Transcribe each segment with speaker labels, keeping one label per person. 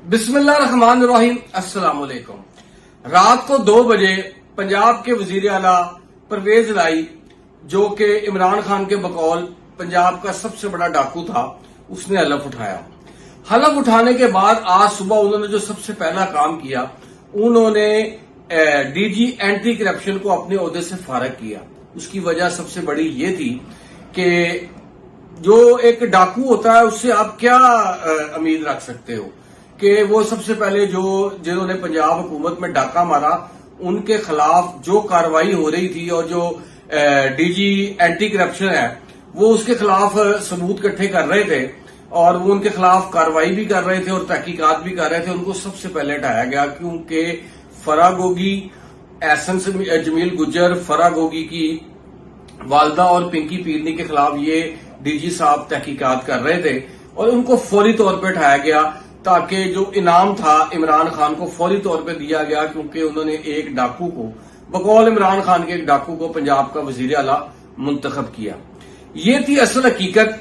Speaker 1: بسم اللہ الرحمن الرحیم۔ السلام علیکم۔ رات کو 2 بجے پنجاب کے وزیر اعلیٰ پرویز الہی جو کہ عمران خان کے بقول پنجاب کا سب سے بڑا ڈاکو تھا، اس نے حلف اٹھایا۔ حلف اٹھانے کے بعد آج صبح انہوں نے جو سب سے پہلا کام کیا، انہوں نے ڈی جی اینٹی کرپشن کو اپنے عہدے سے فارغ کیا۔ اس کی وجہ سب سے بڑی یہ تھی کہ جو ایک ڈاکو ہوتا ہے اس سے آپ کیا امید رکھ سکتے ہو کہ وہ سب سے پہلے جنہوں نے پنجاب حکومت میں ڈاکہ مارا ان کے خلاف جو کاروائی ہو رہی تھی اور جو ڈی جی اینٹی کرپشن ہے وہ اس کے خلاف ثبوت اکٹھے کر رہے تھے اور وہ ان کے خلاف کاروائی بھی کر رہے تھے اور تحقیقات بھی کر رہے تھے، ان کو سب سے پہلے ہٹایا گیا کیونکہ فرا گوگی، احسن جمیل گجر، فرا گوگی کی والدہ اور پنکی پیرنی کے خلاف یہ ڈی جی صاحب تحقیقات کر رہے تھے اور ان کو فوری طور پہ ہٹایا گیا تاکہ جو انعام تھا عمران خان کو فوری طور پہ دیا گیا، کیونکہ انہوں نے ایک ڈاکو کو بقول عمران خان کے ایک ڈاکو کو پنجاب کا وزیر اعلیٰ منتخب کیا۔ یہ تھی اصل حقیقت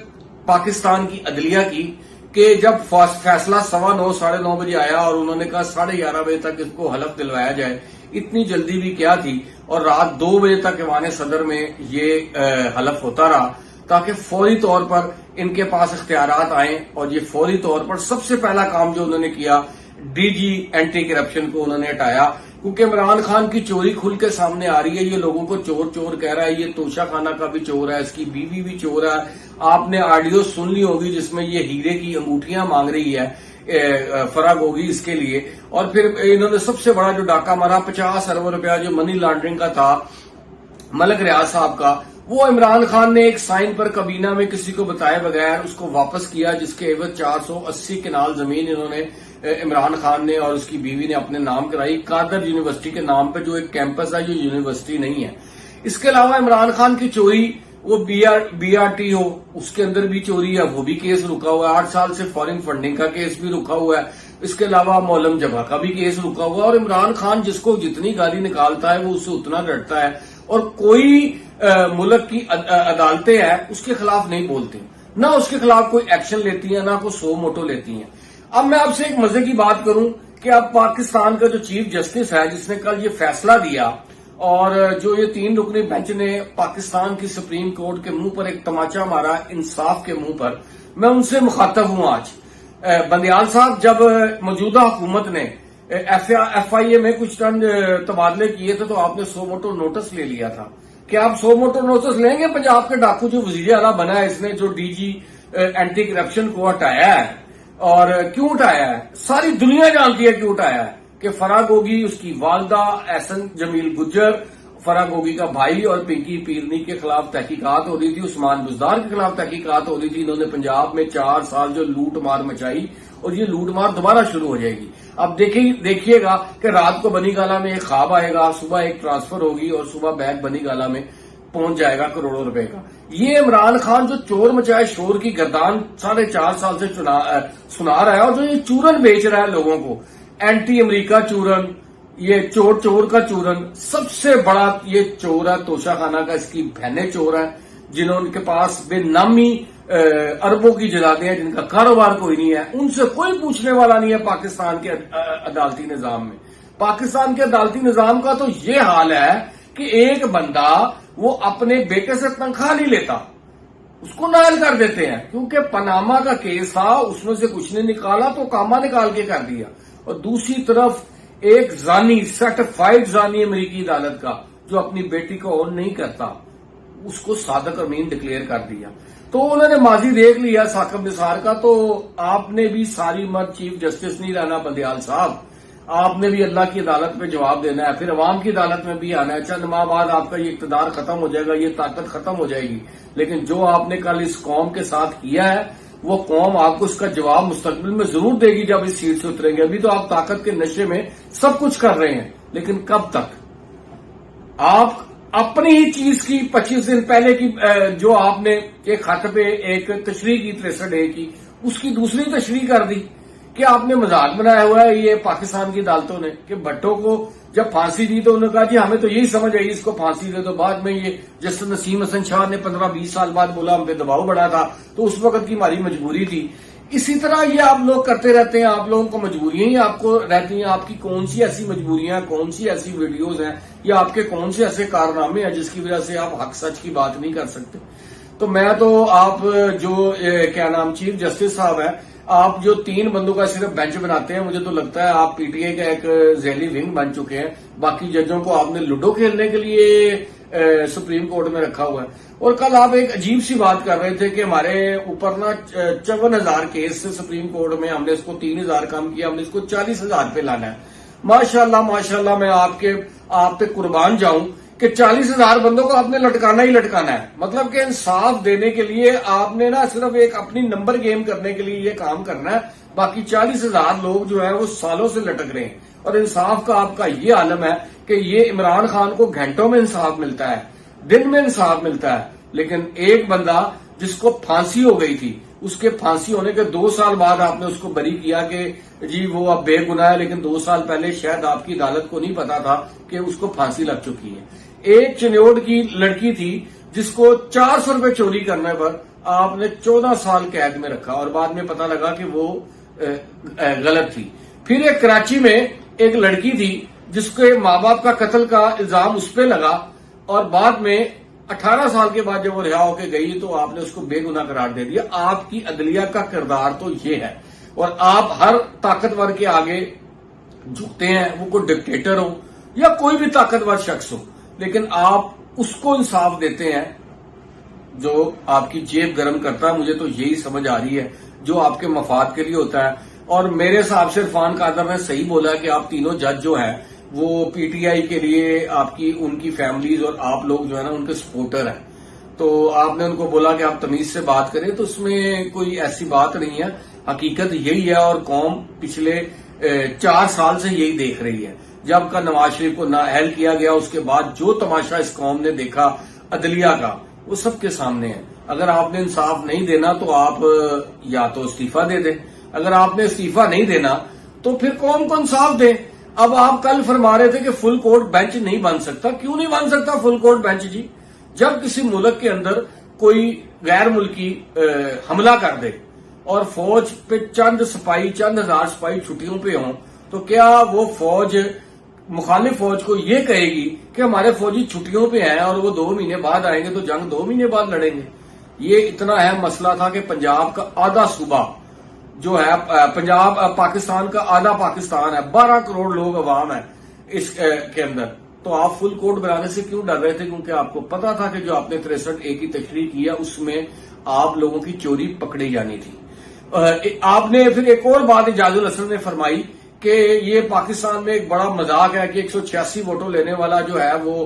Speaker 1: پاکستان کی عدلیہ کی کہ جب فیصلہ 9:15 9:30 بجے آیا اور انہوں نے کہا 11:30 بجے تک اس کو حلف دلوایا جائے، اتنی جلدی بھی کیا تھی، اور رات 2 بجے تک ایوان صدر میں یہ حلف ہوتا رہا تاکہ فوری طور پر ان کے پاس اختیارات آئیں، اور یہ فوری طور پر سب سے پہلا کام جو انہوں نے کیا، ڈی جی اینٹی کرپشن کو انہوں نے ہٹایا، کیونکہ عمران خان کی چوری کھل کے سامنے آ رہی ہے۔ یہ لوگوں کو چور چور کہہ رہا ہے، یہ توشہ خانہ کا بھی چور ہے، اس کی بیوی بھی چور ہے۔ آپ نے آڈیو سن لی ہوگی جس میں یہ ہیرے کی انگوٹھیاں مانگ رہی ہے فرا گوگی اس کے لیے، اور پھر انہوں نے سب سے بڑا جو ڈاکہ مارا 50 ارب روپیہ جو منی لانڈرنگ کا تھا ملک ریاض صاحب کا، وہ عمران خان نے ایک سائن پر کابینہ میں کسی کو بتائے بغیر اس کو واپس کیا، جس کے عوض 480 کنال زمین انہوں نے عمران خان نے اور اس کی بیوی نے اپنے نام کرائی، قادر یونیورسٹی کے نام پہ، جو ایک کیمپس ہے جو یونیورسٹی نہیں ہے۔ اس کے علاوہ عمران خان کی چوری، وہ بی آر ٹی ہو اس کے اندر بھی چوری ہے، وہ بھی کیس رکا ہوا ہے، 8 سال سے فارن فنڈنگ کا کیس بھی رکا ہوا ہے، اس کے علاوہ مولم جگہ کا بھی کیس رکا ہوا ہے، اور عمران خان جس کو جتنی گالی نکالتا ہے وہ اس سے اتنا ڈرتا ہے، اور کوئی ملک کی عدالتیں ہیں اس کے خلاف نہیں بولتی، نہ اس کے خلاف کوئی ایکشن لیتی ہیں، نہ کوئی سو موٹو لیتی ہیں۔ اب میں آپ سے ایک مزے کی بات کروں کہ اب پاکستان کا جو چیف جسٹس ہے جس نے کل یہ فیصلہ دیا، اور جو یہ 3 رکنی بینچ نے پاکستان کی سپریم کورٹ کے منہ پر ایک تماچا مارا، انصاف کے منہ پر، میں ان سے مخاطب ہوں آج۔ بندیال صاحب، جب موجودہ حکومت نے ایف آئی اے میں کچھ چند تبادلے کیے تھے تو آپ نے سو موٹو نوٹس لے لیا تھا کہ آپ 100 موٹو نوٹس لیں گے پنجاب کے ڈاکو جو وزیر اعلیٰ بنا ہے، اس نے جو ڈی جی اینٹی کرپشن کو ہٹایا ہے، اور کیوں ہٹایا ہے ساری دنیا جانتی ہے کیوں ہٹایا ہے، کہ فرا گوگی، اس کی والدہ احسن جمیل گجر، فرا گوگی کا بھائی اور پنکی پیرنی کے خلاف تحقیقات ہو رہی تھی، عثمان بزدار کے خلاف تحقیقات ہو رہی تھی۔ انہوں نے پنجاب میں 4 سال جو لوٹ مار مچائی، اور یہ لوٹ مار دوبارہ شروع ہو جائے گی۔ اب دیکھیے گا کہ رات کو بنی گالا میں ایک خواب آئے گا، صبح ایک ٹرانسفر ہوگی اور صبح بیگ بنی گالا میں پہنچ جائے گا کروڑوں روپے کا۔ یہ عمران خان جو چور مچائے شور کی گردان 4.5 سال سے سنا رہا ہے، اور جو یہ چورن بیچ رہا ہے لوگوں کو، اینٹی امریکہ چورن، یہ چور کا چورن، سب سے بڑا یہ چور ہے توشہ خانہ کا، اس کی بہنیں چور ہیں جنہوں کے پاس بے نامی اربوں کی جائیدادیں ہیں، جن کا کاروبار کوئی نہیں ہے، ان سے کوئی پوچھنے والا نہیں ہے پاکستان کے عدالتی نظام میں۔ پاکستان کے عدالتی نظام کا تو یہ حال ہے کہ ایک بندہ وہ اپنے بیٹے سے تنخواہ نہیں لیتا، اس کو نائل کر دیتے ہیں، کیونکہ پاناما کا کیس تھا، اس میں سے کچھ نہیں نکالا تو کاما نکال کے کر دیا۔ اور دوسری طرف ایک زانی، سرٹیفائیڈ زانی امریکی عدالت کا، جو اپنی بیٹی کو اون نہیں کرتا، اس کو صادق امین ڈکلیئر کر دیا۔ تو انہوں نے ماضی دیکھ لیا ثاقب نثار کا، تو آپ نے بھی ساری عمر چیف جسٹس نہیں رہنا بندیال صاحب، آپ نے بھی اللہ کی عدالت میں جواب دینا ہے، پھر عوام کی عدالت میں بھی آنا ہے۔ چند ماہ بعد آپ کا یہ اقتدار ختم ہو جائے گا، یہ طاقت ختم ہو جائے گی، لیکن جو آپ نے کل اس قوم کے ساتھ کیا ہے وہ قوم آپ کو اس کا جواب مستقبل میں ضرور دے گی جب اس سیٹ سے اتریں گے۔ ابھی تو آپ طاقت کے نشے میں سب کچھ کر رہے ہیں، لیکن کب تک؟ آپ اپنی ہی چیز کی 25 دن پہلے کی جو آپ نے ایک خط پہ ایک تشریح کی 63 ڈے کی، اس کی دوسری تشریح کر دی کہ آپ نے مذاق بنایا ہوا ہے یہ پاکستان کی عدالتوں نے، کہ بھٹو کو جب پھانسی دی تو انہوں نے کہا جی ہمیں تو یہی سمجھ آئی اس کو پھانسی دے دو۔ بعد میں یہ جسٹس نسیم حسن شاہ نے 15-20 سال بعد بولا ہم پہ دباؤ بڑھا تھا، تو اس وقت کی ہماری مجبوری تھی۔ اسی طرح یہ آپ لوگ کرتے رہتے ہیں. آپ لوگوں کو مجبوریاں ہی آپ کو رہتی ہیں. آپ کی کون سی ایسی مجبوریاں ہیں, کون سی ایسی ویڈیوز ہیں, یا آپ کے کون سے ایسے کارنامے ہیں جس کی وجہ سے آپ حق سچ کی بات نہیں کر سکتے. تو میں تو آپ جو کیا نام چیف جسٹس صاحب ہیں, آپ جو 3 بندوں کا صرف بینچ بناتے ہیں, مجھے تو لگتا ہے آپ پی ٹی آئی کا ایک ذیلی ونگ بن چکے ہیں. باقی ججوں کو آپ نے لوڈو کھیلنے کے لیے سپریم کورٹ میں رکھا ہوا ہے. اور کل آپ ایک عجیب سی بات کر رہے تھے کہ ہمارے اوپر نا 54,000 کیس سے سپریم کورٹ میں, ہم نے اس کو 3,000 کم کیا, ہم نے اس کو 40,000 پہ لانا ہے. ماشاءاللہ ماشاءاللہ, میں آپ پہ قربان جاؤں کہ 40,000 بندوں کو آپ نے لٹکانا ہی لٹکانا ہے. مطلب کہ انصاف دینے کے لیے آپ نے نا صرف ایک اپنی نمبر گیم کرنے کے لیے یہ کام کرنا ہے. باقی 40,000 لوگ جو ہیں وہ سالوں سے لٹک رہے ہیں. اور انصاف کا آپ کا یہ عالم ہے کہ یہ عمران خان کو گھنٹوں میں انصاف ملتا ہے, دن میں انصاف ملتا ہے. لیکن ایک بندہ جس کو پھانسی ہو گئی تھی, اس کے پھانسی ہونے کے 2 سال بعد آپ نے اس کو بری کیا کہ جی وہ اب بے گناہ ہے, لیکن 2 سال پہلے شاید آپ کی عدالت کو نہیں پتا تھا کہ اس کو پھانسی لگ چکی ہے. ایک چنیوٹ کی لڑکی تھی جس کو 400 روپے چوری کرنے پر آپ نے 14 سال قید میں رکھا, اور بعد میں پتا لگا کہ وہ غلط تھی. پھر ایک کراچی میں ایک لڑکی تھی جس کے ماں باپ کا قتل کا الزام اس پہ لگا, اور بعد میں 18 سال کے بعد جب وہ رہا ہو کے گئی تو آپ نے اس کو بے گناہ قرار دے دیا. آپ کی عدلیہ کا کردار تو یہ ہے, اور آپ ہر طاقتور کے آگے جھکتے ہیں, وہ کوئی ڈکٹیٹر ہو یا کوئی بھی طاقتور شخص ہو, لیکن آپ اس کو انصاف دیتے ہیں جو آپ کی جیب گرم کرتا ہے. مجھے تو یہی سمجھ آ رہی ہے جو آپ کے مفاد کے لیے ہوتا ہے. اور میرے حساب سے عرفان قادر نے صحیح بولا کہ آپ تینوں جج جو ہیں وہ پی ٹی آئی کے لیے آپ کی ان کی فیملیز اور آپ لوگ جو ہے نا ان کے سپورٹر ہیں. تو آپ نے ان کو بولا کہ آپ تمیز سے بات کریں, تو اس میں کوئی ایسی بات نہیں ہے. حقیقت یہی ہے, اور قوم پچھلے 4 سال سے یہی دیکھ رہی ہے. جب کا نواز شریف کو نااہل کیا گیا, اس کے بعد جو تماشا اس قوم نے دیکھا عدلیہ کا, وہ سب کے سامنے ہے. اگر آپ نے انصاف نہیں دینا تو آپ یا تو استعفیٰ دے دیں, اگر آپ نے استعفیٰ نہیں دینا تو پھر قوم کو انصاف دیں. اب آپ کل فرما رہے تھے کہ فل کورٹ بینچ نہیں بن سکتا. کیوں نہیں بن سکتا فل کورٹ بینچ جی؟ جب کسی ملک کے اندر کوئی غیر ملکی حملہ کر دے اور فوج پہ چند ہزار سپاہی چھٹیوں پہ ہوں, تو کیا وہ فوج مخالف فوج کو یہ کہے گی کہ ہمارے فوجی چھٹیوں پہ ہیں اور وہ 2 مہینے بعد آئیں گے تو جنگ 2 مہینے بعد لڑیں گے؟ یہ اتنا اہم مسئلہ تھا کہ پنجاب کا آدھا صوبہ جو ہے, پنجاب پاکستان کا آدھا پاکستان ہے, 12 کروڑ لوگ عوام ہیں اس کے اندر. تو آپ فل کورٹ بنانے سے کیوں ڈر رہے تھے؟ کیونکہ آپ کو پتا تھا کہ جو آپ نے 63A کی تشریح کیا اس میں آپ لوگوں کی چوری پکڑی جانی تھی. آپ نے پھر ایک اور بات اعجاز الحسن نے فرمائی کہ یہ پاکستان میں ایک بڑا مذاق ہے کہ 186 ووٹوں لینے والا جو ہے وہ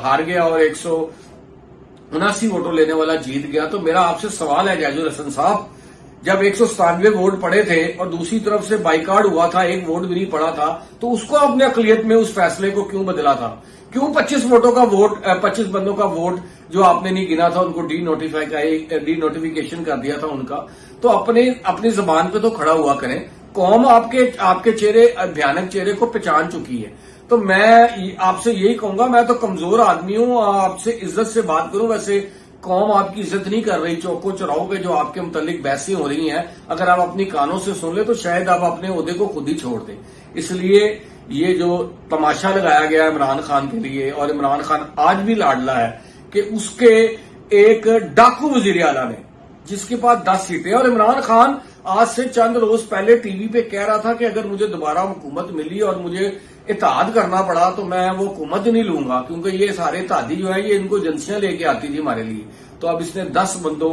Speaker 1: ہار گیا اور 179 ووٹوں لینے والا جیت گیا. تو میرا آپ سے سوال ہے اعجاز الحسن صاحب, جب 197 ووٹ پڑے تھے اور دوسری طرف سے بائیکاٹ ہوا تھا, 1 ووٹ بھی نہیں پڑا تھا, تو اس کو اپنے اقلیت میں اس فیصلے کو کیوں بدلا تھا؟ کیوں 25 بندوں کا ووٹ جو آپ نے نہیں گنا تھا ان کو ڈی نوٹیفیکیشن کر دیا تھا ان کا؟ تو اپنی زبان پہ تو کھڑا ہوا کریں. قوم آپ کے بھیانک چہرے کو پہچان چکی ہے. تو میں آپ سے یہی کہوں گا, میں تو کمزور آدمی ہوں, آپ سے عزت سے بات کروں. ویسے قوم آپ کی عزت نہیں کر رہی چوکو چراہوں پہ جو آپ کے متعلق بحثیں ہو رہی ہیں. اگر آپ اپنی کانوں سے سن لیں تو شاید آپ اپنے عہدے کو خود ہی چھوڑ دیں. اس لیے یہ جو تماشا لگایا گیا ہے عمران خان کے لیے, اور عمران خان آج بھی لاڈلا ہے کہ اس کے ایک ڈاکو وزیر اعلیٰ نے جس کے پاس 10 سیٹیں, اور عمران خان آج سے چند روز پہلے ٹی وی پہ کہہ رہا تھا کہ اگر مجھے دوبارہ حکومت ملی اور مجھے اتحاد کرنا پڑا تو میں وہ حکومت ہی نہیں لوں گا, کیونکہ یہ سارے اتحادی جو ہیں یہ ان کو ایجنسیاں لے کے آتی تھی ہمارے لیے. تو اب اس نے 10 بندوں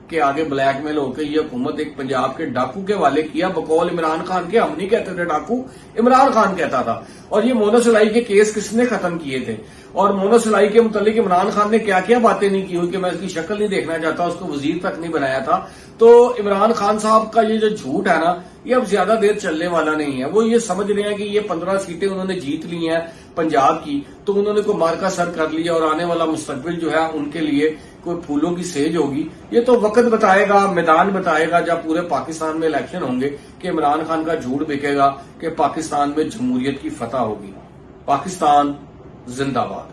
Speaker 1: کے آگے بلیک میل ہو کے یہ حکومت ایک پنجاب کے ڈاکو کے حوالے کیا بقول عمران خان کے. ہم نہیں کہتے تھے ڈاکو, عمران خان کہتا تھا. اور یہ مونس الائی کے کیس کس نے ختم کیے تھے, اور مونس الائی کے متعلق عمران خان نے کیا کیا باتیں نہیں کی ہوئی کہ میں اس کی شکل نہیں دیکھنا چاہتا, اس کو وزیر تک نہیں بنایا تھا. تو عمران خان صاحب کا یہ جو جھوٹ ہے نا, یہ اب زیادہ دیر چلنے والا نہیں ہے. وہ یہ سمجھ رہے ہیں کہ یہ 15 سیٹیں انہوں نے جیت لی ہیں پنجاب کی, تو انہوں نے کوئی مارکا سر کر لیا اور آنے والا مستقبل جو ہے ان کے لیے کوئی پھولوں کی سیج ہوگی. یہ تو وقت بتائے گا, میدان بتائے گا, جب پورے پاکستان میں الیکشن ہوں گے کہ عمران خان کا جھوٹ بکے گا کہ پاکستان میں جمہوریت کی فتح ہوگی. پاکستان زندہ باد.